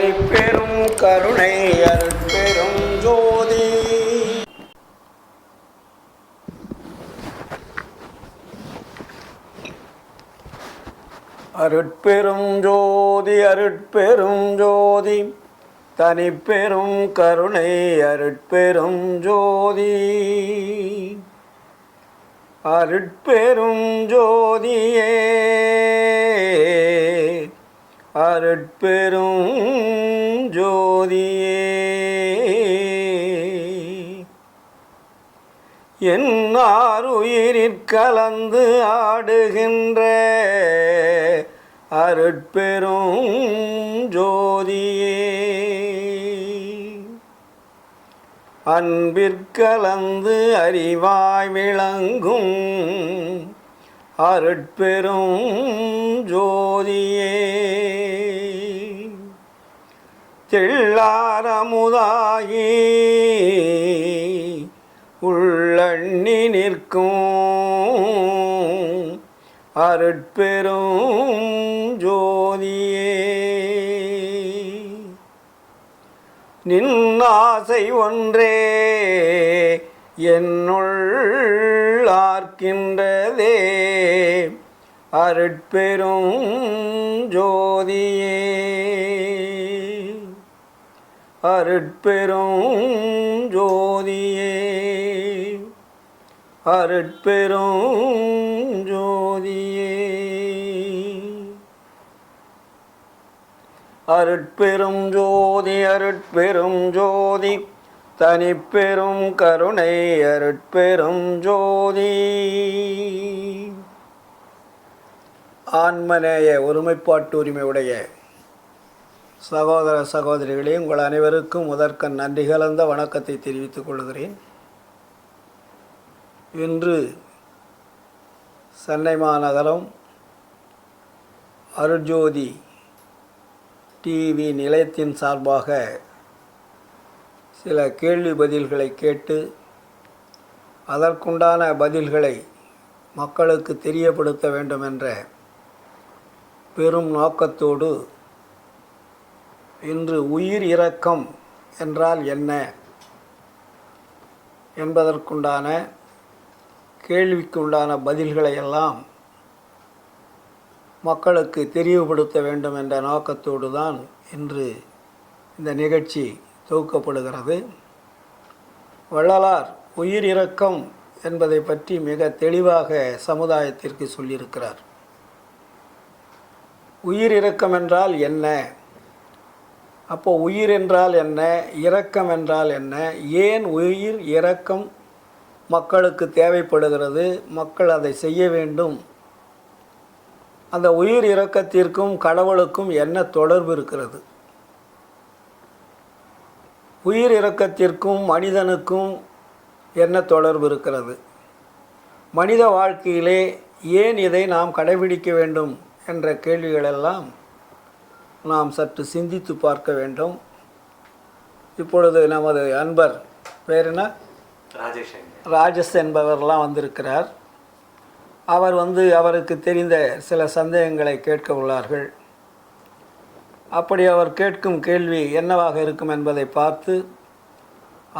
தனிப்பெரும் கருணை அருட்பெரும் ஜோதி. அருட்பெரும் ஜோதி அருட்பெரும் ஜோதி தனிப்பெரும் கருணை அருட்பெரும் ஜோதி. அருட்பெரும் ஜோதியே அருட்பெரும் ஜோதியே என்னாருயிரிற் கலந்து ஆடுகின்ற அருட்பெரும் ஜோதியே அன்பிற்கலந்து அறிவாய் விளங்கும் அருட்பெரும் ஜோதியே தெள்ளாரமுதாகி உள்ளண்ணி நிற்கும் அருட்பெரும் ஜோதியே நின்னாசை ஒன்றே என்னுள் ஆர்க்கின்றதே அருட்பெரும் ஜோதியே அருட்பெரும் ஜோதியே அருட்பெரும் ஜோதியே. அருட்பெரும் ஜோதி அருட்பெரும் ஜோதி தனிப்பெரும் கருணை அருட்பெரும் ஜோதி. ஆன்மநேய ஒருமைப்பாட்டு உரிமையுடைய சகோதர சகோதரிகளே, உங்கள் அனைவருக்கும் முதற்கண் நன்றி கலந்த வணக்கத்தை தெரிவித்துக் கொள்கிறேன். இன்று சென்னை மாநகரம் அருட்ஜோதி டிவி நிலையத்தின் சார்பாக சில கேள்வி பதில்களை கேட்டு அதற்குண்டான பதில்களை மக்களுக்கு தெரியப்படுத்த வேண்டும் என்ற பெரும் நோக்கத்தோடு இன்று உயிர் இரக்கம் என்றால் என்ன என்பதற்குண்டான கேள்விக்குண்டான பதில்களை எல்லாம் மக்களுக்கு தெரியப்படுத்த வேண்டும் என்ற நோக்கத்தோடு தான் இன்று இந்த நிகழ்ச்சி தொகுக்கப்படுகிறது. வள்ளலார் உயிர் இரக்கம் என்பதை பற்றி மிக தெளிவாக சமுதாயத்திற்கு சொல்லியிருக்கிறார். உயிர் இரக்கம் என்றால் என்ன, அப்போ உயிர் என்றால் என்ன, இரக்கம் என்றால் என்ன, ஏன் உயிர் இரக்கம் மக்களுக்கு தேவைப்படுகிறது, மக்கள் அதை செய்ய வேண்டும், அந்த உயிர் இரக்கத்திற்கும் கடவுளுக்கும் என்ன தொடர்பு இருக்கிறது, உயிர் இரக்கத்திற்கும் மனிதனுக்கும் என்ன தொடர்பு இருக்கிறது, மனித வாழ்க்கையிலே ஏன் இதை நாம் கடைபிடிக்க வேண்டும் என்ற கேள்விகளெல்லாம் நாம் சற்று சிந்தித்து பார்க்க வேண்டும். இப்பொழுது நமது அன்பர் பேர் என்ன, ராஜேஷ் என்பவரெல்லாம் வந்திருக்கிறார். அவர் அவருக்கு தெரிந்த சில சந்தேகங்களை கேட்க உள்ளார்கள். அப்படி அவர் கேட்கும் கேள்வி என்னவாக இருக்கும் என்பதை பார்த்து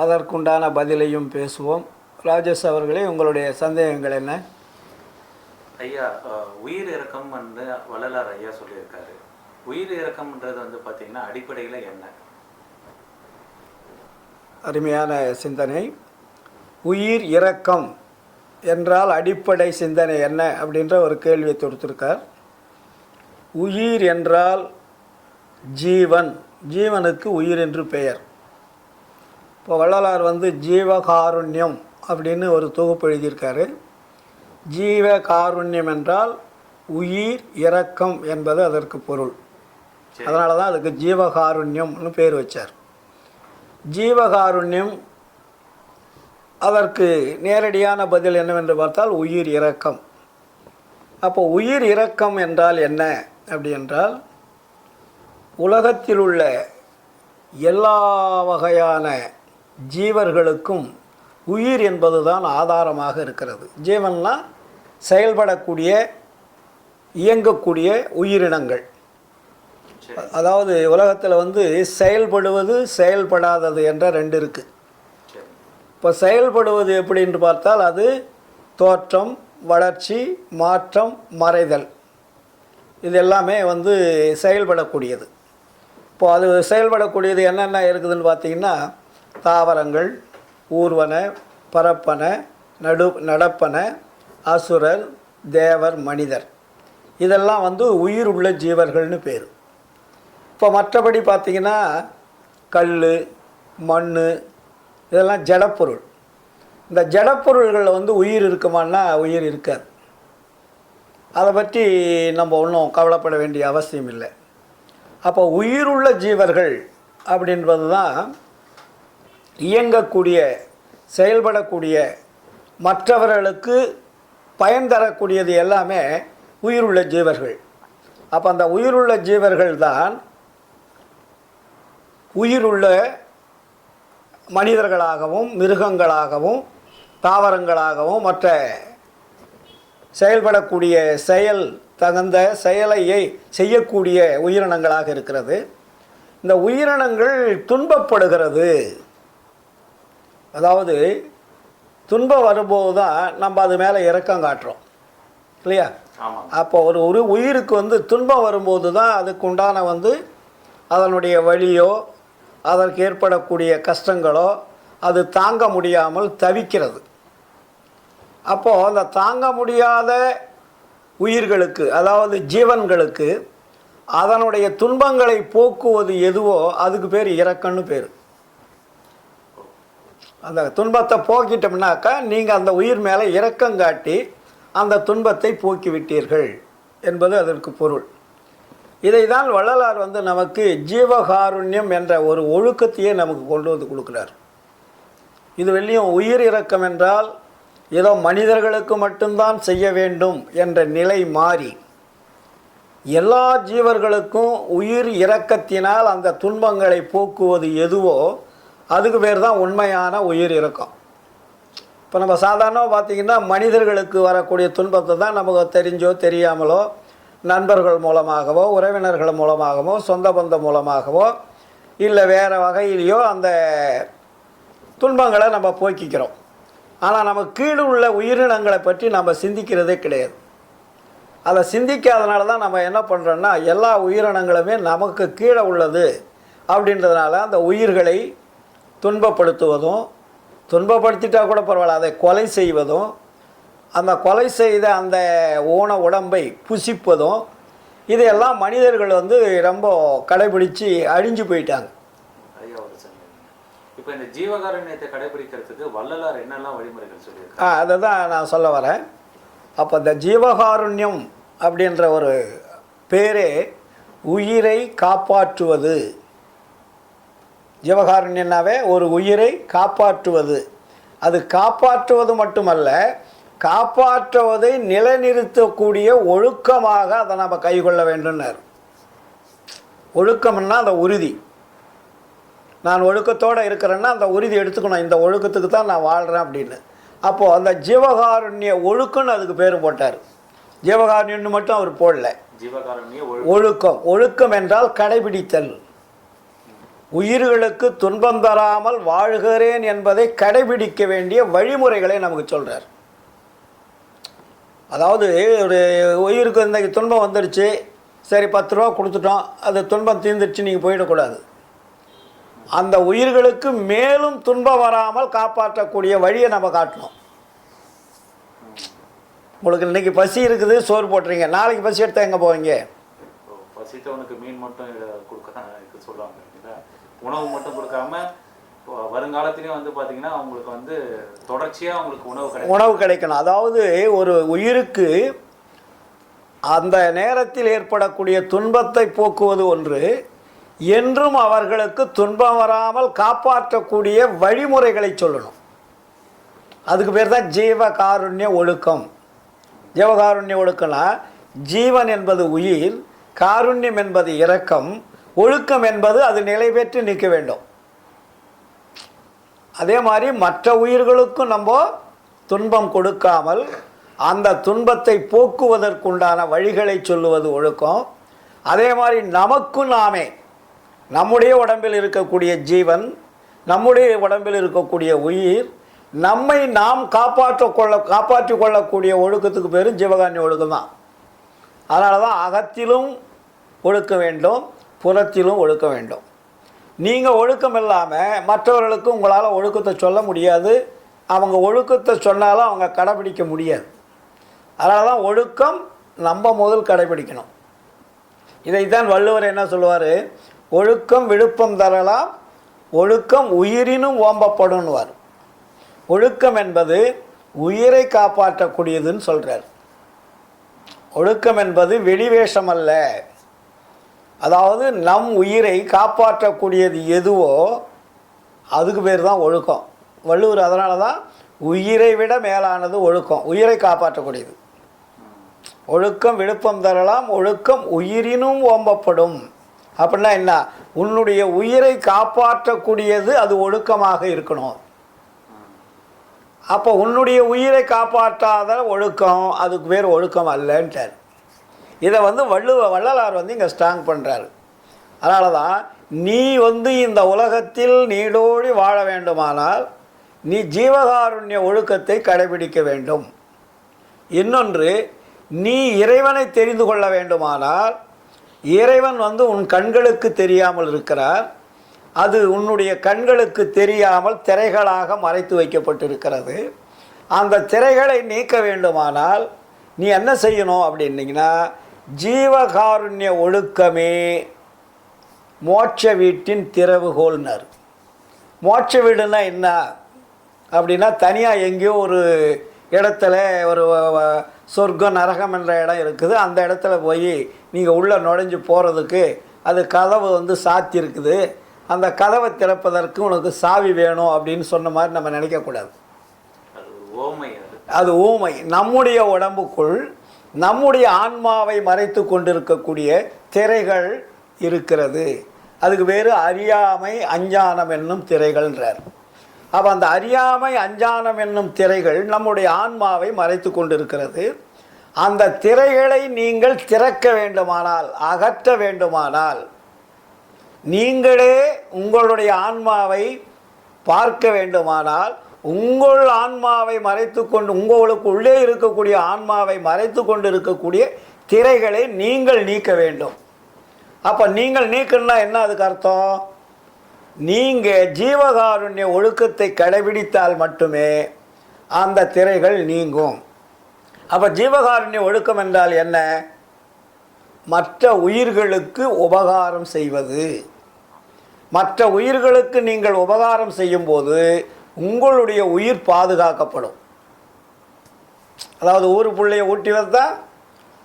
அதற்குண்டான பதிலையும் பேசுவோம். ராஜேஷ் அவர்களே, உங்களுடைய சந்தேகங்கள் என்ன? ஐயா, உயிர் இரக்கம் வள்ளலார் ஐயா சொல்லியிருக்காரு. உயிர் இரக்கம்ன்றது பார்த்தீங்கன்னா அடிப்படையில் என்ன? அருமையான சிந்தனை. உயிர் இரக்கம் என்றால் அடிப்படை சிந்தனை என்ன அப்படின்ற ஒரு கேள்வியை தொடுத்திருக்கார். உயிர் என்றால் ஜீவன், ஜீவனுக்கு உயிர் என்று பெயர். இப்போ வள்ளலார் ஜீவகாருண்யம் அப்படின்னு ஒரு தொகுப்பு எழுதியிருக்காரு. ஜீவகாருண்யம் என்றால் உயிர் இரக்கம் என்பது அதற்கு பொருள். அதனால தான் அதுக்கு ஜீவகாருண்யம்னு பேர் வச்சார். ஜீவகாருண்யம் அதற்கு நேரடியான பதில் என்னவென்று பார்த்தால் உயிர் இரக்கம். அப்போ உயிர் இரக்கம் என்றால் என்ன அப்படி என்றால், உலகத்தில் உள்ள எல்லா வகையான ஜீவர்களுக்கும் உயிர் என்பது தான் ஆதாரமாக இருக்கிறது. ஜீவன்னா செயல்படக்கூடிய இயங்கக்கூடிய உயிரினங்கள். சரி. அதாவது உலகத்தில் வந்து செயல்படுவது செயல்படாதது என்ற ரெண்டு இருக்குது. சரி. இப்போ செயல்படுவது எப்படின்னு பார்த்தால் அது தோற்றம், வளர்ச்சி, மாற்றம், மறைதல், இது எல்லாமே வந்து செயல்படக்கூடியது. இப்போது அது செயல்படக்கூடியது என்னென்ன இருக்குதுன்னு பார்த்தீங்கன்னா, தாவரங்கள், ஊர்வன, பரப்பன, நடப்பன, அசுரர், தேவர், மனிதர், இதெல்லாம் வந்து உயிர் உள்ள ஜீவர்கள்னு பேர். இப்போ மற்றபடி பார்த்திங்கன்னா கல், மண், இதெல்லாம் ஜடப்பொருள். இந்த ஜடப்பொருள்களில் வந்து உயிர் இருக்குமான்னா உயிர் இருக்காது. அதை பற்றி நம்ம ஒன்றும் கவலைப்பட வேண்டிய அவசியம் இல்லை. அப்போ உயிருள்ள ஜீவர்கள் அப்படின்றது தான் இயங்கக்கூடிய, செயல்படக்கூடிய, மற்றவர்களுக்கு பயன் தரக்கூடியது எல்லாமே உயிருள்ள ஜீவர்கள். அப்போ அந்த உயிருள்ள ஜீவர்கள் தான் உயிருள்ள மனிதர்களாகவும், மிருகங்களாகவும், தாவரங்களாகவும், மற்ற செயல்படக்கூடிய செயல் தகுந்த செயலையை செய்யக்கூடிய உயிரினங்களாக இருக்கிறது. இந்த உயிரினங்கள் துன்பப்படுகிறது. அதாவது துன்பம் வரும்போது தான் நம்ம அது மேலே இரக்கம் காட்டுறோம் இல்லையா? அப்போ ஒரு உயிருக்கு வந்து துன்பம் வரும்போது தான் அதுக்கு உண்டான வந்து அதனுடைய வலியோ அதற்கு ஏற்படக்கூடிய கஷ்டங்களோ அது தாங்க முடியாமல் தவிக்கிறது. அப்போது அந்த தாங்க முடியாத உயிர்களுக்கு, அதாவது ஜீவன்களுக்கு, அதனுடைய துன்பங்களை போக்குவது எதுவோ அதுக்கு பேர் இரக்கம்னு பேர். அந்த துன்பத்தை போக்கிட்டோம்னாக்கா நீங்கள் அந்த உயிர் மேலே இரக்கம் காட்டி அந்த துன்பத்தை போக்கிவிட்டீர்கள் என்பது அதற்கு பொருள். இதை தான் வள்ளலார் வந்து நமக்கு ஜீவகாருண்யம் என்ற ஒரு ஒழுக்கத்தையே நமக்கு கொண்டு வந்து கொடுக்குறார். இது வெளியும் உயிர் இரக்கம் என்றால் ஏதோ மனிதர்களுக்கு மட்டும்தான் செய்ய வேண்டும் என்ற நிலை மாறி எல்லா ஜீவர்களுக்கும் உயிர் இரக்கத்தினால் அந்த துன்பங்களை போக்குவது எதுவோ அதுக்கு பேர் தான் உண்மையான உயிர் இரக்கம். இப்போ நம்ம சாதாரணமாக பார்த்திங்கன்னா மனிதர்களுக்கு வரக்கூடிய துன்பத்தை தான் நமக்கு தெரிஞ்சோ தெரியாமலோ, நண்பர்கள் மூலமாகவோ, உறவினர்கள் மூலமாகவோ, சொந்த பந்தம் மூலமாகவோ, இல்லை வேறு வகையிலையோ அந்த துன்பங்களை நம்ம போக்கிக்கிறோம். ஆனால் நம்ம கீழே உள்ள உயிரினங்களை பற்றி நம்ம சிந்திக்கிறதே கிடையாது. அதை சிந்திக்காதனால தான் நம்ம என்ன பண்ணுறோன்னா எல்லா உயிரினங்களுமே நமக்கு கீழே உள்ளது அப்படின்றதுனால அந்த உயிர்களை துன்பப்படுத்துவதும், துன்பப்படுத்திட்டா கூட பரவாயில்ல, அதை கொலை செய்வதும், அந்த கொலை செய்த அந்த உடம்பை புசிப்பதும், இதையெல்லாம் மனிதர்கள் வந்து ரொம்ப கடைபிடித்து அழிஞ்சு போயிட்டாங்க. இப்போ இந்த ஜீவகாருண்யத்தை கடைபிடிக்கிறதுக்கு வள்ளலார் என்னெல்லாம் வழிமுறைகள் சொல்லியிருக்காங்க? அதை தான் நான் சொல்ல வரேன். அப்போ இந்த ஜீவகாருண்யம் அப்படின்ற ஒரு பேரே உயிரை காப்பாற்றுவது. ஜீவகாருண்யனாவே ஒரு உயிரை காப்பாற்றுவது. அது காப்பாற்றுவது மட்டுமல்ல, காப்பாற்றுவதை நிலைநிறுத்தக்கூடிய ஒழுக்கமாக அதை நம்ம கைக்கொள்ள வேண்டும்னார். ஒழுக்கம்னா அந்த உறுதி. நான் ஒழுக்கத்தோடு இருக்கிறேன்னா அந்த உறுதி எடுத்துக்கணும், இந்த ஒழுக்கத்துக்கு தான் நான் வாழ்கிறேன் அப்படின்னு. அப்போது அந்த ஜீவகாருண்ய ஒழுக்கம்னு அதுக்கு பேர் போட்டார். ஜீவகாருண்யம்னு மட்டும் அவர் போடல, ஒழுக்கம். ஒழுக்கம் என்றால் கடைபிடித்தல். உயிர்களுக்கு துன்பம் தராமல் வாழ்கிறேன் என்பதை கடைபிடிக்க வேண்டிய வழிமுறைகளை நமக்கு சொல்கிறார். அதாவது ஒரு உயிருக்கு இந்த துன்பம் வந்துடுச்சு, சரி 10 ரூபா கொடுத்துட்டோம், அது துன்பம் தீர்ந்துடுச்சு, நீங்கள் போயிடக்கூடாது. அந்த உயிர்களுக்கு மேலும் துன்பம் வராமல் காப்பாற்றக்கூடிய வழியை நம்ம காட்டணும். உங்களுக்கு இன்றைக்கி பசி இருக்குது, சோறு போட்டுறீங்க, நாளைக்கு பசி எடுத்தால் எங்கே போவீங்க? பசித்தவனுக்கு மீன் மட்டும் கொடுக்க சொல்லுவாங்க, உணவு மட்டும் கொடுக்காம வருங்காலத்திலையும் வந்து பார்த்தீங்கன்னா அவங்களுக்கு வந்து தொடர்ச்சியாக அவங்களுக்கு உணவு கிடைக்கணும். அதாவது ஒரு உயிருக்கு அந்த நேரத்தில் ஏற்படக்கூடிய துன்பத்தை போக்குவது ஒன்று, என்றும் அவர்களுக்கு துன்பம் வராமல் காப்பாற்றக்கூடிய வழிமுறைகளை சொல்லணும். அதுக்கு பேர் தான் ஜீவகாருண்ய ஒழுக்கம். ஜீவகாருண்ய ஒழுக்கம்னா ஜீவன் என்பது உயிர், காருண்யம் என்பது இரக்கம், ஒழுக்கம் என்பது அது நிலை பெற்று நிற்க வேண்டும். அதே மாதிரி மற்ற உயிர்களுக்கும் நம்ம துன்பம் கொடுக்காமல் அந்த துன்பத்தை போக்குவதற்குண்டான வழிகளை சொல்லுவது ஒழுக்கம். அதே மாதிரி நமக்கும் நாமே, நம்முடைய உடம்பில் இருக்கக்கூடிய ஜீவன், நம்முடைய உடம்பில் இருக்கக்கூடிய உயிர், நம்மை நாம் காப்பாற்றி கொள்ளக்கூடிய ஒழுக்கத்துக்கு பேரும் ஜீவகாருண்ய ஒழுக்கம் தான். அதனால தான் அகத்திலும் ஒழுக்க வேண்டும், புறத்திலும் ஒழுக்க வேண்டும். நீங்கள் ஒழுக்கம் இல்லாமல் மற்றவர்களுக்கு உங்களால் ஒழுக்கத்தை சொல்ல முடியாது. அவங்க ஒழுக்கத்தை சொன்னாலும் அவங்க கடைபிடிக்க முடியாது. அதனால தான் ஒழுக்கம் நம்ம முதல் கடைபிடிக்கணும். இதைத்தான் வள்ளுவர் என்ன சொல்லுவார், ஒழுக்கம் விழுப்பம் தரலாம், ஒழுக்கம் உயிரினும் ஓம்பப்படும்னுவார். ஒழுக்கம் என்பது உயிரை காப்பாற்றக்கூடியதுன்னு சொல்கிறார். ஒழுக்கம் என்பது வெளிவேஷம் அல்ல. அதாவது நம் உயிரை காப்பாற்றக்கூடியது எதுவோ அதுக்கு பேர் தான் ஒழுக்கம். வள்ளுவர் அதனால தான் உயிரை விட மேலானது ஒழுக்கம், உயிரை காப்பாற்றக்கூடியது. ஒழுக்கம் விழுப்பம் தரலாம், ஒழுக்கம் உயிரினும் ஓம்பப்படும். அப்படின்னா என்ன, உன்னுடைய உயிரை காப்பாற்றக்கூடியது அது ஒழுக்கமாக இருக்கணும். அப்போ உன்னுடைய உயிரை காப்பாற்றாத ஒழுக்கம் அதுக்கு பேர் ஒழுக்கம் அல்லன்ட்டார். இதை வள்ளலார் இங்கே ஸ்ட்ராங் பண்ணுறாரு. அதனால தான் நீ இந்த உலகத்தில் நீடோடி வாழ வேண்டுமானால் நீ ஜீவகாருண்ய ஒழுக்கத்தை கடைபிடிக்க வேண்டும். இன்னொன்று, நீ இறைவனை தெரிந்து கொள்ள வேண்டுமானால் இறைவன் உன் கண்களுக்கு தெரியாமல் இருக்கிறார். அது உன்னுடைய கண்களுக்கு தெரியாமல் திரைகளாக மறைத்து வைக்கப்பட்டிருக்கிறது. அந்த திரைகளை நீக்க வேண்டுமானால் நீ என்ன செய்யணும் அப்படின்னீங்கன்னா, ஜீவகாருண்ய ஒழுக்கமே மோட்ச வீட்டின் திறவுகோல்னார். மோட்ச வீடுன்னா என்ன அப்படின்னா, தனியாக எங்கேயோ ஒரு இடத்துல ஒரு சொர்க்கம் நரகம் என்ற இடம் இருக்குது. அந்த இடத்துல போய் நீங்கள் உள்ளே நுழைஞ்சு போகிறதுக்கு அது கதவு சாத்தி இருக்குது. அந்த கதவை திறப்பதற்கு உனக்கு சாவி வேணும் அப்படின்னு சொன்ன மாதிரி நம்ம நினைக்கக்கூடாது. அது ஊமை. நம்முடைய உடம்புக்குள் நம்முடைய ஆன்மாவை மறைத்து கொண்டிருக்கக்கூடிய திரைகள் இருக்கிறது. அதுக்கு வேறு அறியாமை அஞ்ஞானம் என்னும் திரைகள்ன்றார். அப்போ அந்த அறியாமை அஞ்ஞானம் என்னும் திரைகள் நம்முடைய ஆன்மாவை மறைத்து கொண்டிருக்கிறது. அந்த திரைகளை நீங்கள் திறக்க வேண்டுமானால், அகற்ற வேண்டுமானால், நீங்களே உங்களுடைய ஆன்மாவை பார்க்க வேண்டுமானால், உங்கள் ஆன்மாவை மறைத்து கொண்டு, உங்களுக்கு உள்ளே இருக்கக்கூடிய ஆன்மாவை மறைத்து கொண்டு இருக்கக்கூடிய திரைகளை நீங்கள் நீக்க வேண்டும். அப்போ நீங்கள் நீக்கணும்னா என்ன அதுக்கு அர்த்தம்? நீங்கள் ஜீவகாருண்ய ஒழுக்கத்தை கடைபிடித்தால் மட்டுமே அந்த திரைகள் நீங்கும். அப்போ ஜீவகாருண்ய ஒழுக்கம் என்றால் என்ன? மற்ற உயிர்களுக்கு உபகாரம் செய்வது. மற்ற உயிர்களுக்கு நீங்கள் உபகாரம் செய்யும்போது உங்களுடைய உயிர் பாதுகாக்கப்படும். அதாவது ஊரு பிள்ளைய ஊட்டி வந்தா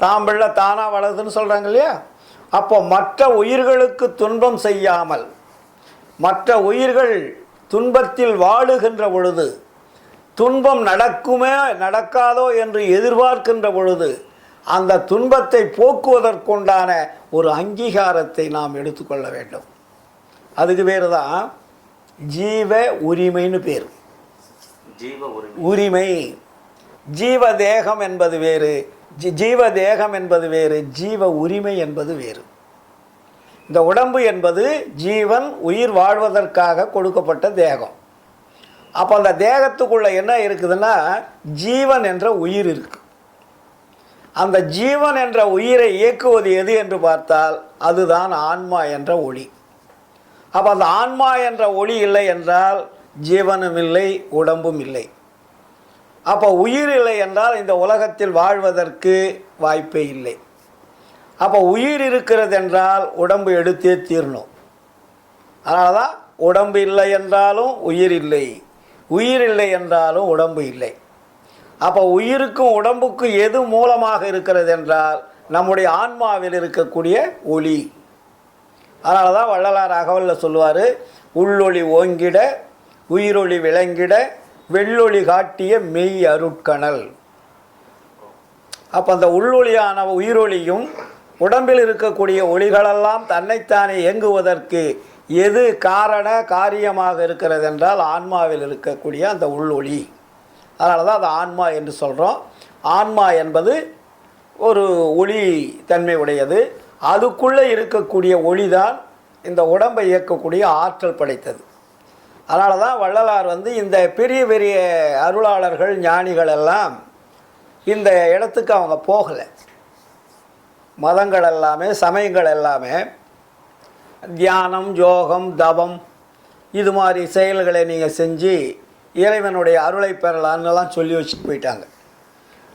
தான் பிள்ளை தானாக வளருதுன்னு சொல்கிறாங்க இல்லையா? அப்போ மற்ற உயிர்களுக்கு துன்பம் செய்யாமல், மற்ற உயிர்கள் துன்பத்தில் வாழுகின்ற பொழுது, துன்பம் நடக்குமே நடக்காதோ என்று எதிர்பார்க்கின்ற பொழுது அந்த துன்பத்தை போக்குவதற்குண்டான ஒரு அங்கீகாரத்தை நாம் எடுத்துக்கொள்ள வேண்டும். அதுக்கு பேர் தான் ஜீவ உரிமைன்னு பேர். உரிமை. ஜீவ தேகம் என்பது வேறு, ஜீவ தேகம் என்பது வேறு, ஜீவ உரிமை என்பது வேறு. இந்த உடம்பு என்பது ஜீவன் உயிர் வாழ்வதற்காக கொடுக்கப்பட்ட தேகம். அப்போ அந்த தேகத்துக்குள்ளே என்ன இருக்குதுன்னா ஜீவன் என்ற உயிர் இருக்கு. அந்த ஜீவன் என்ற உயிரை இயக்குவது எது என்று பார்த்தால் அதுதான் ஆன்மா என்ற ஒளி. அப்போ அந்த ஆன்மா என்ற ஒளி இல்லை என்றால் ஜீவனும் இல்லை, உடம்பும் இல்லை. அப்போ உயிர் இல்லை என்றால் இந்த உலகத்தில் வாழ்வதற்கு வாய்ப்பே இல்லை. அப்போ உயிர் இருக்கிறது என்றால் உடம்பு எடுத்தே தீரணும். அதனால தான் உடம்பு இல்லை என்றாலும் உயிர் இல்லை, உயிர் இல்லை என்றாலும் உடம்பு இல்லை. அப்போ உயிருக்கும் உடம்புக்கும் எது மூலமாக இருக்கிறது என்றால் நம்முடைய ஆன்மாவில் இருக்கக்கூடிய ஒளி. அதனால தான் வள்ளலார் அகவலில் சொல்லுவார், உள்ளொளி ஓங்கிட உயிரொளி விளங்கிட வெள்ளொளி காட்டிய மெய் அருட்கணல். அப்போ அந்த உள்ளொளியான உயிரொளியும் உடம்பில் இருக்கக்கூடிய ஒளிகளெல்லாம் தன்னைத்தானே இயங்குவதற்கு எது காரியமாக இருக்கிறது என்றால் ஆன்மாவில் இருக்கக்கூடிய அந்த உள்ளொளி. அதனால தான் அது ஆன்மா என்று சொல்கிறோம். ஆன்மா என்பது ஒரு ஒளி தன்மை உடையது. அதுக்குள்ளே இருக்கக்கூடிய ஒளிதான் இந்த உடம்பை இயக்கக்கூடிய ஆற்றல் படைத்தது. அதனால தான் வள்ளலார் வந்து இந்த பெரிய பெரிய அருளாளர்கள் ஞானிகள் எல்லாம் இந்த இடத்துக்கு அவங்க போகலை. மதங்கள் எல்லாமே சமயங்கள் எல்லாமே தியானம் யோகம் தவம் இது மாதிரி செயல்களை நீங்கள் செஞ்சு இறைவனுடைய அருளை பெறலான்னுலாம் சொல்லி வச்சுட்டு போயிட்டாங்க.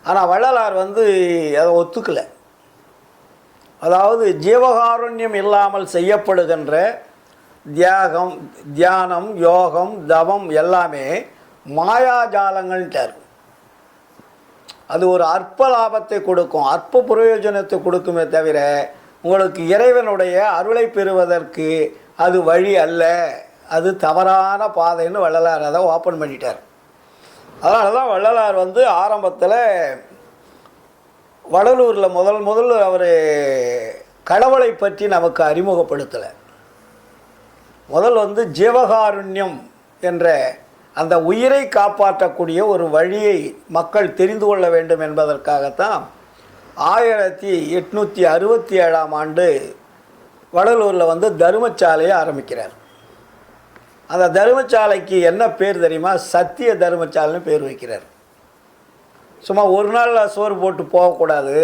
ஆனால் வள்ளலார் வந்து அதை ஒத்துக்கலை. அதாவது ஜீவகாருண்யம் இல்லாமல் செய்யப்படுகின்ற தியானம் யோகம் தவம் எல்லாமே மாயாஜாலங்கள்ட்டார். அது ஒரு அற்ப லாபத்தை கொடுக்கும், அற்ப பிரயோஜனத்தை கொடுக்குமே தவிர உங்களுக்கு இறைவனுடைய அருளை பெறுவதற்கு அது வழி அல்ல, அது தவறான பாதைன்னு வள்ளலார் அதை ஓப்பன் பண்ணிட்டார். அதனால தான் வள்ளலார் வந்து ஆரம்பத்தில் வடலூரில் முதல் அவர் கடவுளை பற்றி நமக்கு அறிமுகப்படுத்தலை. முதல் வந்து ஜீவகாருண்யம் என்ற அந்த உயிரை காப்பாற்றக்கூடிய ஒரு வழியை மக்கள் தெரிந்து கொள்ள வேண்டும் என்பதற்காகத்தான் 1867ஆம் ஆண்டு வடலூரில் வந்து தர்மசாலையை ஆரம்பிக்கிறார். அந்த தர்மசாலைக்கு என்ன பேர் தெரியுமா? சத்திய தர்மசாலைன்னு பேர் வைக்கிறார். சும்மா ஒரு நாள் சோறு போட்டு போகக்கூடாது,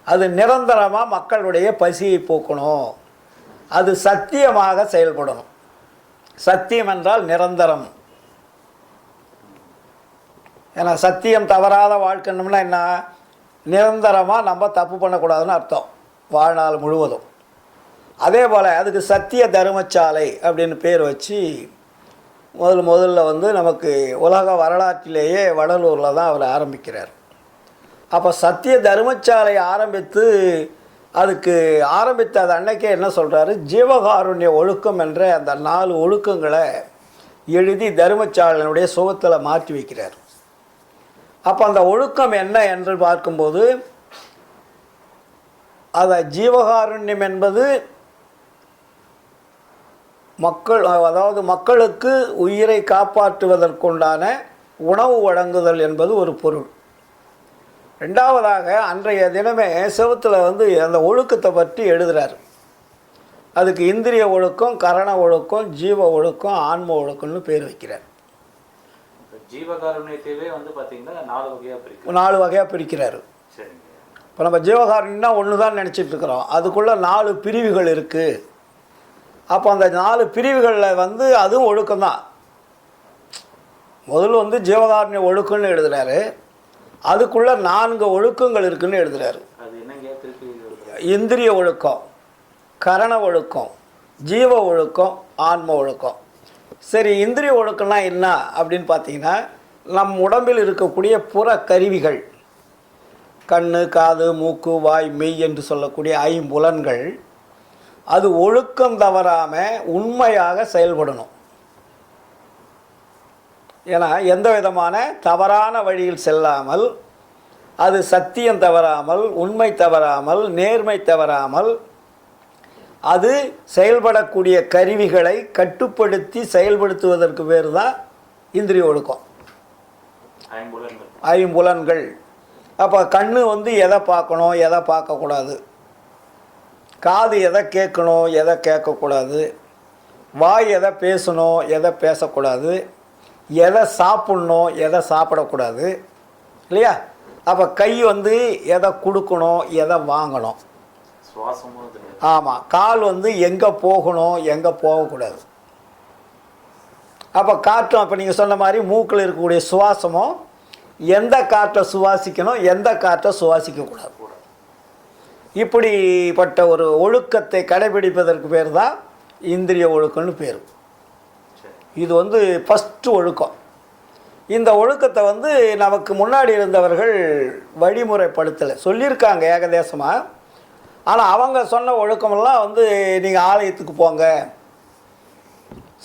அது நிரந்தரமாக மக்களுடைய பசியை போக்கணும், அது சத்தியமாக செயல்படணும். சத்தியம் என்றால் நிரந்தரம். ஏன்னா சத்தியம் தவறாத வாழ்க்கணும்னா என்ன? நிரந்தரமாக நம்ம தப்பு பண்ணக்கூடாதுன்னு அர்த்தம் வாழ்நாள் முழுவதும். அதே போல் அதுக்கு சத்திய தர்மசாலை அப்படின்னு பேர் வச்சு முதல்ல வந்து நமக்கு உலக வரலாற்றிலேயே வடலூரில் தான் அவர் ஆரம்பிக்கிறார். அப்போ சத்திய தர்மசாலை அதுக்கு ஆரம்பித்த அது அன்னைக்கே என்ன சொல்கிறாரு? ஜீவகாருண்ய ஒழுக்கம் என்ற அந்த 4 ஒழுக்கங்களை எழுதி தர்மசாலையினுடைய சுகத்தில் மாற்றி வைக்கிறார். அப்போ அந்த ஒழுக்கம் என்ன என்று பார்க்கும்போது அதை ஜீவகாருண்யம் என்பது அதாவது மக்களுக்கு உயிரை காப்பாற்றுவதற்குண்டான உணவு வழங்குதல் என்பது ஒரு பொருள். ரெண்டாவதாக அன்றைய தினமே செவத்தில் வந்து அந்த ஒழுக்கத்தை பற்றி எழுதுகிறார். அதுக்கு இந்திரிய ஒழுக்கம், கரண ஒழுக்கம், ஜீவ ஒழுக்கம், ஆன்ம ஒழுக்கம்னு பேர் வைக்கிறார். ஜீவகாருண்யத்தையே வந்து பார்த்தீங்கன்னா 4 வகையாக பிரிக்கிறாரு. இப்போ நம்ம ஜீவகாருண்யம்னா ஒன்று தான் நினச்சிட்டு இருக்கிறோம், அதுக்குள்ளே 4 பிரிவுகள் இருக்குது. அப்போ அந்த 4 பிரிவுகளில் வந்து அதுவும் ஒழுக்கம்தான். முதல்ல வந்து ஜீவகாருண்ய ஒழுக்கம்னு எழுதுகிறாரு, அதுக்குள்ளே 4 ஒழுக்கங்கள் இருக்குன்னு எழுதுகிறாரு. இந்திரிய ஒழுக்கம், கரண ஒழுக்கம், ஜீவ ஒழுக்கம், ஆன்ம ஒழுக்கம். சரி, இந்திரிய ஒழுக்கம்னா என்ன அப்படின்னு பார்த்தீங்கன்னா, நம் உடம்பில் இருக்கக்கூடிய புற கருவிகள், கண்ணு, காது, மூக்கு, வாய், மெய் என்று சொல்லக்கூடிய 5 புலன்கள், அது ஒழுக்கம் தவறாமல் உண்மையாக செயல்படணும். ஏன்னா எந்த விதமான தவறான வழியில் செல்லாமல், அது சத்தியம் தவறாமல், உண்மை தவறாமல், நேர்மை தவறாமல், அது செயல்படக்கூடிய கருவிகளை கட்டுப்படுத்தி செயல்படுத்துவதற்கு பேர் தான் இந்திரிய ஒழுக்கம், 5 புலன்கள். அப்போ கண்ணு வந்து எதை பார்க்கணும், எதை பார்க்கக்கூடாது, காது எதை கேட்கணும், எதை கேட்கக்கூடாது, வாய் எதை பேசணும், எதை பேசக்கூடாது, எதை சாப்பிட்ணும், எதை சாப்பிடக்கூடாது, இல்லையா? அப்போ கை வந்து எதை கொடுக்கணும், எதை வாங்கணும். ஆமாம், கால் வந்து எங்கே போகணும், எங்கே போகக்கூடாது. அப்போ காற்றும், அப்போ நீங்கள் சொன்ன மாதிரி மூக்கில் இருக்கக்கூடிய சுவாசமும் எந்த காற்றை சுவாசிக்கணும், எந்த காற்றை சுவாசிக்கக்கூடாது. இப்படிப்பட்ட ஒரு ஒழுக்கத்தை கடைபிடிப்பதற்கு பேர் தான் இந்திரிய ஒழுக்கம்னு பேர். இது வந்து ஃபஸ்ட்டு ஒழுக்கம். இந்த ஒழுக்கத்தை வந்து நமக்கு முன்னாடி இருந்தவர்கள் வழிமுறைப்படுத்தலை, சொல்லியிருக்காங்க ஏகதேசமாக. ஆனால் அவங்க சொன்ன ஒழுக்கமெல்லாம் வந்து நீங்கள் ஆலயத்துக்கு போங்க,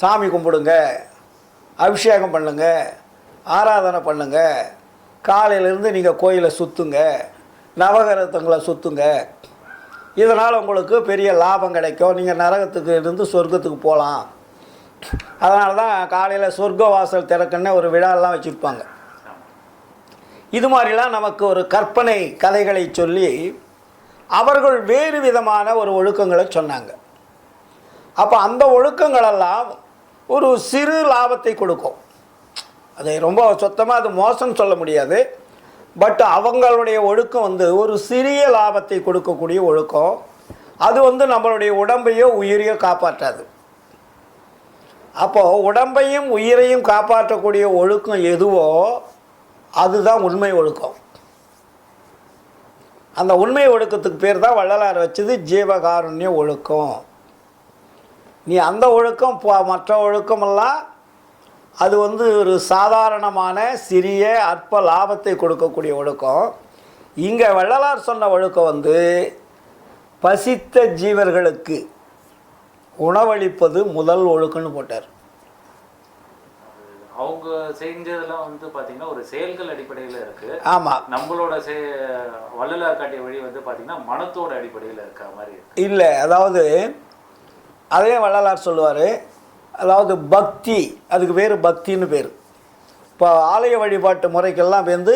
சாமி கும்பிடுங்க, அபிஷேகம் பண்ணுங்க, ஆராதனை பண்ணுங்க, காலையிலேருந்து நீங்கள் கோயிலை சுற்றுங்க, நவகிரகங்களை சுற்றுங்க, இதனால் உங்களுக்கு பெரிய லாபம் கிடைக்கும், நீங்கள் நரகத்துக்கு இருந்து சொர்க்கத்துக்கு போகலாம். அதனால தான் காலையில் சொர்க்க வாசல் திறக்குன்னு ஒரு விழாலாம் வச்சுருப்பாங்க. இது மாதிரிலாம் நமக்கு ஒரு கற்பனை கதைகளை சொல்லி அவர்கள் வேறு விதமான ஒரு ஒழுக்கங்களை சொன்னாங்க. அப்போ அந்த ஒழுக்கங்களெல்லாம் ஒரு சிறு லாபத்தை கொடுக்கும். அதை ரொம்ப சுத்தமாக அது மோசம்னு சொல்ல முடியாது. பட் அவங்களுடைய ஒழுக்கம் வந்து ஒரு சிறிய லாபத்தை கொடுக்கக்கூடிய ஒழுக்கம். அது வந்து நம்மளுடைய உடம்பையோ உயிரையோ காப்பாற்றாது. அப்போது உடம்பையும் உயிரையும் காப்பாற்றக்கூடிய ஒழுக்கம் எதுவோ அதுதான் உண்மை ஒழுக்கம். அந்த உண்மை ஒழுக்கத்துக்கு பேர் தான் வள்ளலார் வச்சது ஜீவகாருண்ய ஒழுக்கம். நீ அந்த ஒழுக்கம் மற்ற ஒழுக்கமெல்லாம் அது வந்து ஒரு சாதாரணமான சிறிய அற்ப லாபத்தை கொடுக்கக்கூடிய ஒழுக்கம். இங்கே வள்ளலார் சொன்ன ஒழுக்கம் வந்து பசித்த ஜீவர்களுக்கு உணவளிப்பது முதல் ஒழுக்கம்னு போட்டார். அவங்க செஞ்சதெல்லாம் வந்து பார்த்தீங்கன்னா ஒரு செயல்கள் அடிப்படையில் இருக்குது. ஆமாம், நம்மளோட வள்ளலார் காட்டிய வழி வந்து பார்த்தீங்கன்னா மனத்தோட அடிப்படையில் இருக்கிற மாதிரி இல்லை. அதாவது அதே வள்ளலார் சொல்லுவார், அதாவது பக்தி, அதுக்கு பேர் பக்தின்னு பேர். இப்போ ஆலய வழிபாட்டு முறைக்கெல்லாம் வந்து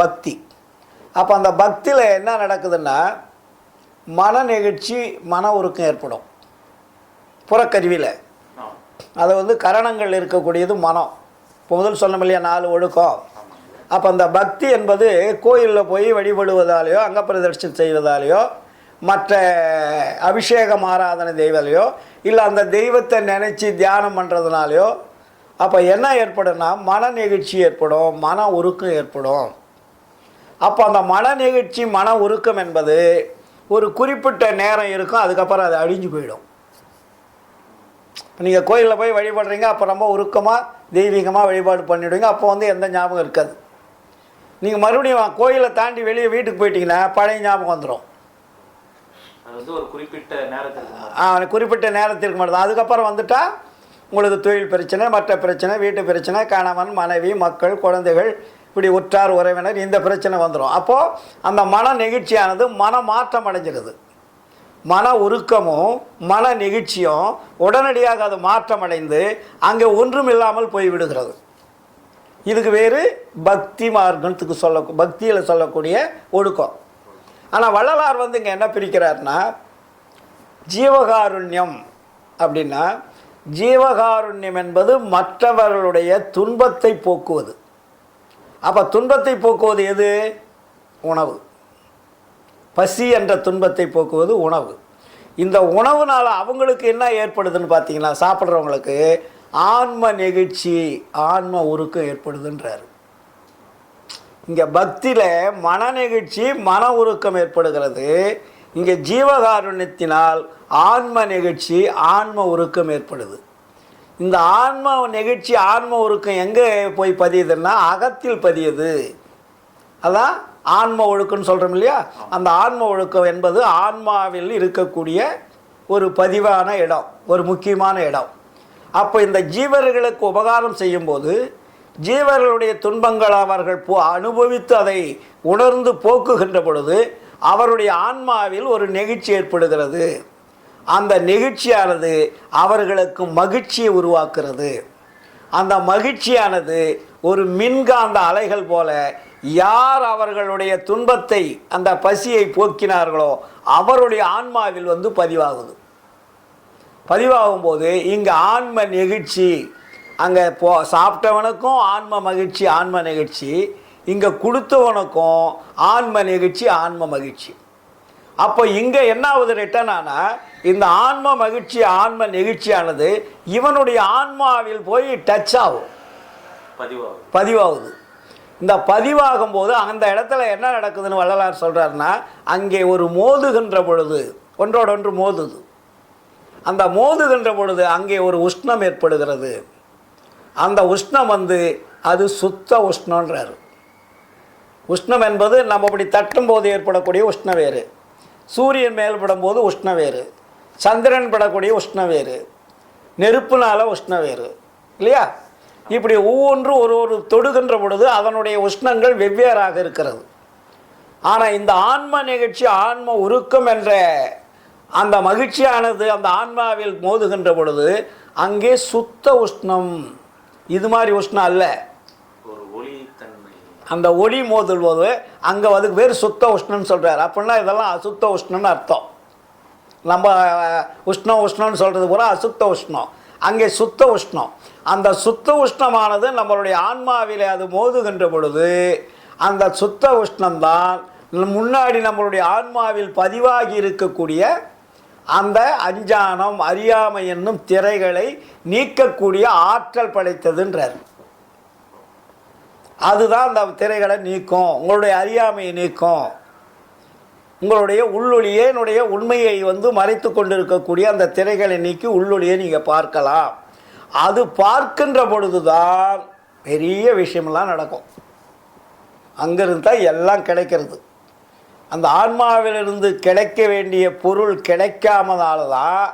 பக்தி. அப்போ அந்த பக்தியில் என்ன நடக்குதுன்னா மன நெகிழ்ச்சி, மன உருக்கம் ஏற்படும் புறக்கருவியில். அதை வந்து கரணங்கள் இருக்கக்கூடியது மனம். இப்போ முதல் சொன்னோம் இல்லையா 4 ஒழுக்கம். அப்போ அந்த பக்தி என்பது கோயிலில் போய் வழிபடுவதாலேயோ அங்க பிரதர்ஷனம் செய்வதாலேயோ மற்ற அபிஷேகம் ஆராதனை தெய்வலையோ இல்லை அந்த தெய்வத்தை நினச்சி தியானம் பண்ணுறதுனாலையோ அப்போ என்ன ஏற்படும்னா மன நெகிழ்ச்சி ஏற்படும், மன உருக்கம் ஏற்படும். அப்போ அந்த மன நெகிழ்ச்சி, மன உருக்கம் என்பது ஒரு குறிப்பிட்ட நேரம் இருக்கும், அதுக்கப்புறம் அது அழிஞ்சு போயிடும். இப்போ நீங்கள் கோயிலில் போய் வழிபடுறீங்க, அப்போ ரொம்ப உருக்கமாக தெய்வீகமாக வழிபாடு பண்ணிவிடுவீங்க, அப்போ வந்து எந்த ஞாபகம் இருக்காது. நீங்கள் மறுபடியும் கோயிலை தாண்டி வெளியே வீட்டுக்கு போயிட்டீங்கன்னா பழைய ஞாபகம் வந்துடும். அது வந்து ஒரு குறிப்பிட்ட நேரத்திற்கு குறிப்பிட்ட நேரத்திற்கு மட்டும். அதுக்கப்புறம் வந்துட்டால் உங்களுக்கு தொழில் பிரச்சனை, மற்ற பிரச்சனை, வீட்டு பிரச்சனை, கணவன் மனைவி மக்கள் குழந்தைகள் இப்படி உற்றார் உறவினர், இந்த பிரச்சனை வந்துடும். அப்போது அந்த மன நெகிழ்ச்சியானது மன மாற்றம் அடைஞ்சிருது. மன உருக்கமும் மன நெகிழ்ச்சியும் உடனடியாக அது மாற்றம் அடைந்து அங்கே ஒன்றும் இல்லாமல் போய்விடுகிறது. இதுக்கு வேறு பக்தி மார்க்கத்துக்கு பக்தியில் சொல்லக்கூடிய ஒழுக்கம். ஆனால் வள்ளலார் வந்து இங்கே என்ன பிரிக்கிறார்னா ஜீவகாருண்யம் அப்படின்னா ஜீவகாருண்யம் என்பது மற்றவர்களுடைய துன்பத்தை போக்குவது. அப்போ துன்பத்தை போக்குவது எது? உணவு. பசி என்ற துன்பத்தை போக்குவது உணவு. இந்த உணவுனால் அவங்களுக்கு என்ன ஏற்படுதுன்னு பார்த்தீங்கன்னா சாப்பிட்றவங்களுக்கு ஆன்ம நெகிழ்ச்சி, ஆன்ம உருக்கம் ஏற்படுதுன்றார். இங்கே பக்தியில் மன நெகிழ்ச்சி, மன உருக்கம் ஏற்படுகிறது. இங்கே ஜீவகாருண்யத்தினால் ஆன்ம நெகிழ்ச்சி, ஆன்ம உருக்கம் ஏற்படுது. இந்த ஆன்ம நெகிழ்ச்சி, ஆன்ம உருக்கம் எங்கே போய் பதியுதுன்னா அகத்தில் பதியுது. அதான் ஆன்ம ஒழுக்கம்னு சொல்கிறோம் இல்லையா? அந்த ஆன்ம ஒழுக்கம் என்பது ஆன்மாவில் இருக்கக்கூடிய ஒரு பதிவான இடம், ஒரு முக்கியமான இடம். அப்போ இந்த ஜீவர்களுக்கு உபகாரம் செய்யும்போது ஜீவர்களுடைய துன்பங்கள் அவர்கள் அனுபவித்து அதை உணர்ந்து போக்குகின்ற பொழுது அவருடைய ஆன்மாவில் ஒரு நெகிழ்ச்சி ஏற்படுகிறது. அந்த நெகிழ்ச்சியானது அவர்களுக்கு மகிழ்ச்சியை உருவாக்குறது. அந்த மகிழ்ச்சியானது ஒரு மின்காந்த அலைகள் போல யார் அவர்களுடைய துன்பத்தை, அந்த பசியை போக்கினார்களோ அவருடைய ஆன்மாவில் வந்து பதிவாகுது. பதிவாகும்போது இங்கே ஆன்ம நெகிழ்ச்சி, அங்கே சாப்பிட்டவனுக்கும் ஆன்ம மகிழ்ச்சி, ஆன்ம நெகிழ்ச்சி, இங்கே கொடுத்தவனுக்கும் ஆன்ம நெகிழ்ச்சி, ஆன்ம மகிழ்ச்சி. அப்போ இங்கே என்ன ஆகுது ரிட்டர்ன் ஆனால் இந்த ஆன்ம மகிழ்ச்சி, ஆன்ம நெகிழ்ச்சியானது இவனுடைய ஆன்மாவில் போய் டச் ஆகும், பதிவாகுது. இந்த பதிவாகும் போது அந்த இடத்துல என்ன நடக்குதுன்னு வள்ளலார் சொல்கிறாருன்னா அங்கே ஒரு மோதுகின்ற பொழுது ஒன்றோடொன்று மோதுது. அந்த மோதுகின்ற பொழுது அங்கே ஒரு உஷ்ணம் ஏற்படுகிறது. அந்த உஷ்ணம் வந்து அது சுத்த உஷ்ணன்றார். உஷ்ணம் என்பது நம்ம இப்படி தட்டும் போது ஏற்படக்கூடிய உஷ்ணம் வேறு, சூரியன் மேல் படும்போது உஷ்ணம் வேறு, சந்திரன் படக்கூடிய உஷ்ணம் வேறு, நெருப்புனால உஷ்ணம் வேறு இல்லையா? இப்படி ஒவ்வொன்று ஒரு தொடுகின்ற பொழுது அதனுடைய உஷ்ணங்கள் வெவ்வேறாக இருக்கிறது. ஆனால் இந்த ஆன்ம நிகழ்ச்சி, ஆன்ம உருக்கம் என்ற அந்த மகிழ்ச்சியானது அந்த ஆன்மாவில் மோதுகின்ற பொழுது அங்கே சுத்த உஷ்ணம். இது மாதிரி உஷ்ணம் அல்ல. அந்த ஒளி மோதும் போது அங்கே அதுக்கு பேர் சுத்த உஷ்ணம்னு சொல்கிறார். அப்படின்னா இதெல்லாம் அசுத்த உஷ்ணம்னு அர்த்தம். நம்ம உஷ்ணம்னு சொல்கிறது பூரா அசுத்த உஷ்ணம், அங்கே சுத்த உஷ்ணம். அந்த சுத்த உஷ்ணமானது நம்மளுடைய ஆன்மாவிலே அது மோதுகின்ற பொழுது அந்த சுத்த உஷ்ணம்தான் முன்னாடி நம்மளுடைய ஆன்மாவில் பதிவாகி இருக்கக்கூடிய அந்த அஞ்ஞானம் அறியாமை என்னும் திரைகளை நீக்கக்கூடிய ஆற்றல் படைத்ததுன்றார். அதுதான் அந்த திரைகளை நீக்கும், உங்களுடைய அறியாமையை நீக்கும், உங்களுடைய உள்ளொளியினுடைய உண்மையை மறைத்து கொண்டிருக்கக்கூடிய அந்த திரைகளை நீக்கி உள்ளொளியை நீங்கள் பார்க்கலாம். அது பார்க்கின்ற பொழுதுதான் பெரிய விஷயமெல்லாம் நடக்கும். அங்கிருந்து தான் எல்லாம் கிடைக்கிறது. அந்த ஆன்மாவிலிருந்து கிடைக்க வேண்டிய பொருள் கிடைக்காமதால தான்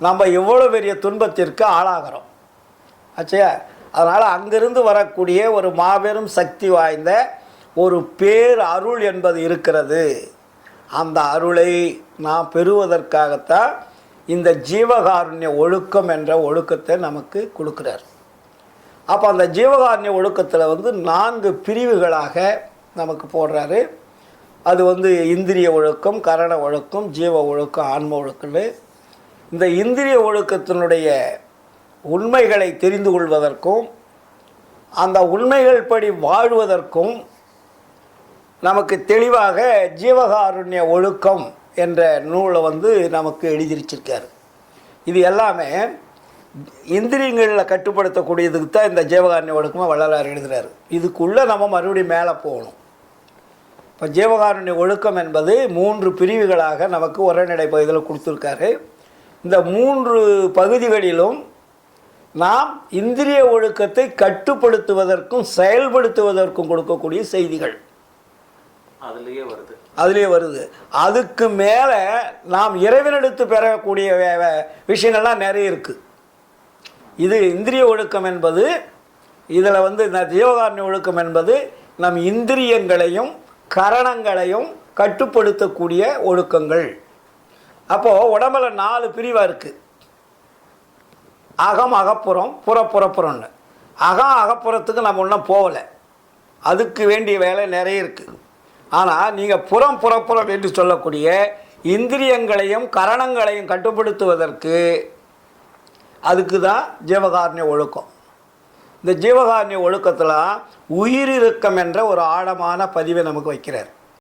நம்ம எவ்வளோ பெரிய துன்பத்திற்கு ஆளாகிறோம் ஆச்சா. அதனால் அங்கிருந்து வரக்கூடிய ஒரு மாபெரும் சக்தி வாய்ந்த ஒரு பேர் அருள் என்பது இருக்கிறது. அந்த அருளை நாம் பெறுவதற்காகத்தான் இந்த ஜீவகாருண்ய ஒழுக்கம் என்ற ஒழுக்கத்தை நமக்கு கொடுக்குறார். அப்போ அந்த ஜீவகாருண்ய ஒழுக்கத்தில் 4 பிரிவுகளாக நமக்கு போடுறாரு. அது இந்திரிய ஒழுக்கம், கரண ஒழுக்கம், ஜீவ ஒழுக்கம், ஆன்ம ஒழுக்கம்னு. இந்த இந்திரிய ஒழுக்கத்தினுடைய உண்மைகளை தெரிந்து கொள்வதற்கும் அந்த உண்மைகள் படி வாழ்வதற்கும் நமக்கு தெளிவாக ஜீவகாருண்ய ஒழுக்கம் என்ற நூலை நமக்கு எழுதிருச்சிருக்கார். இது எல்லாமே இந்திரியங்களில் கட்டுப்படுத்தக்கூடியதுக்கு தான் இந்த ஜீவகாருண்ய ஒழுக்கமாக வள்ளலார் எழுதுகிறார். இதுக்குள்ளே நம்ம மறுபடியும் மேலே போகணும். இப்போ ஜீவகாருண்ய ஒழுக்கம் என்பது 3 பிரிவுகளாக நமக்கு உரைநடை பகுதியில் கொடுத்துருக்காரு. இந்த 3 பகுதிகளிலும் நாம் இந்திரிய ஒழுக்கத்தை கட்டுப்படுத்துவதற்கும் செயல்படுத்துவதற்கும் கொடுக்கக்கூடிய செய்திகள் அதுலேயே வருது. அதுக்கு மேலே நாம் இறைவனெடுத்து பெறக்கூடிய விஷயங்கள்லாம் நிறைய இருக்குது. இது இந்திரிய ஒழுக்கம் என்பது, இதில் இந்த ஜீவகாருண்ய ஒழுக்கம் என்பது நம் இந்திரியங்களையும் கரணங்களையும் கட்டுப்படுத்தக்கூடிய ஒழுக்கங்கள். அப்போது உடம்புல 4 பிரிவாக இருக்குது. அகம், அகப்புறம், புறப்புறப்புறம்னு. அகப்புறத்துக்கு நம்ம ஒன்றும் போகலை, அதுக்கு வேண்டிய வேலை நிறைய இருக்குது. ஆனால் நீங்கள் புறப்புறம் என்று சொல்லக்கூடிய இந்திரியங்களையும் கரணங்களையும் கட்டுப்படுத்துவதற்கு அதுக்கு தான் ஜீவகாருண்ய ஒழுக்கம். இந்த ஜீவகாருண்ய ஒழுக்கத்தில் உயிரிரக்கம் என்ற ஒரு ஆழமான பதிவை நமக்கு வைக்கிறார்.